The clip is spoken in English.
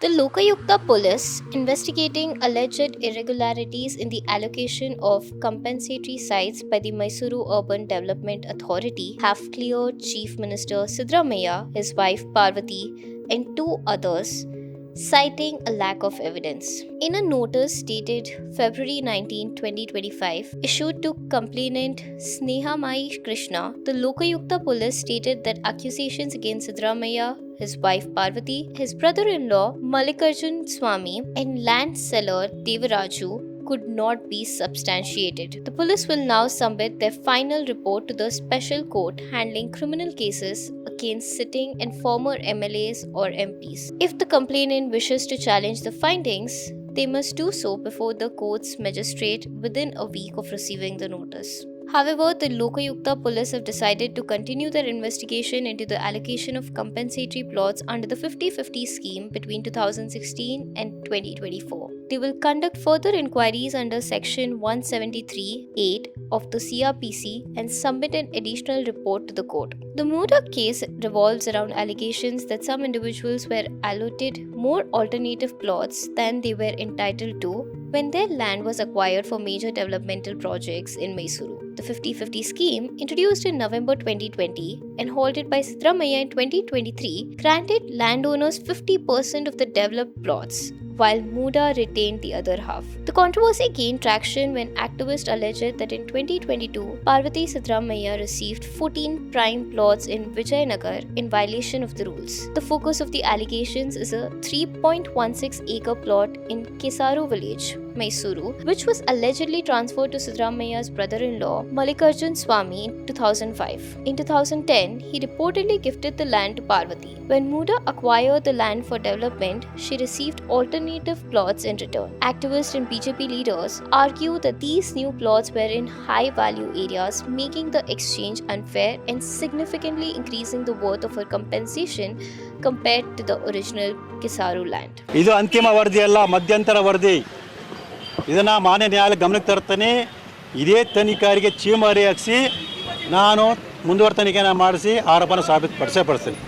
The Lokayukta police, investigating alleged irregularities in the allocation of compensatory sites by the Mysuru Urban Development Authority, have cleared Chief Minister Siddaramaiah, his wife Parvathi, and 2 others, citing a lack of evidence. In a notice dated February 19, 2025, issued to complainant Snehamayi Krishna, the Lokayukta police stated that accusations against Siddaramaiah, his wife Parvathi, his brother-in-law Mallikarjunaswamy, and land seller Devaraju could not be substantiated. The police will now submit their final report to the special court handling criminal cases against sitting and former MLAs or MPs. If the complainant wishes to challenge the findings, they must do so before the court's magistrate within a week of receiving the notice. However, the Lokayukta police have decided to continue their investigation into the allocation of compensatory plots under the 50-50 scheme between 2016 and 2024. They will conduct further inquiries under Section 173(8) of the CRPC and submit an additional report to the court. The MUDA case revolves around allegations that some individuals were allotted more alternative plots than they were entitled to when their land was acquired for major developmental projects in Mysuru. The 50-50 scheme, introduced in November 2020 and halted by Siddaramaiah in 2023, granted landowners 50% of the developed plots, while MUDA retained the other half. The controversy gained traction when activists alleged that in 2022, Parvathi Siddaramaiah received 14 prime plots in Vijayanagar in violation of the rules. The focus of the allegations is a 3.16-acre plot in Kesaru village, Mysuru, which was allegedly transferred to Siddaramaiah's brother-in-law Mallikarjunaswamy in 2005. In 2010, he reportedly gifted the land to Parvathi. When MUDA acquired the land for development, she received alternative plots in return. Activists and BJP leaders argue that these new plots were in high-value areas, making the exchange unfair and significantly increasing the worth of her compensation compared to the original Kesaru land. ಇದು ಅಂತಿಮ ವರದಿ ಅಲ್ಲ, ಮಧ್ಯಂತರ ವರದಿ. ಇದನ್ನು ಮಾನ್ಯ ನ್ಯಾಯಾಲಯ ಗಮನಕ್ಕೆ ತರ್ತಾನೆ. ಇದೇ ತನಿಖಾರಿಗೆ ಚೀಮಾರಿ ಹಾಕಿಸಿ ನಾನು ಮುಂದುವರೆದ ತನಿಖೆನ ಮಾಡಿಸಿ ಆರೋಪನ ಸಾಬೀತುಪಡಿಸೇ ಪಡಿಸ್ತೀನಿ.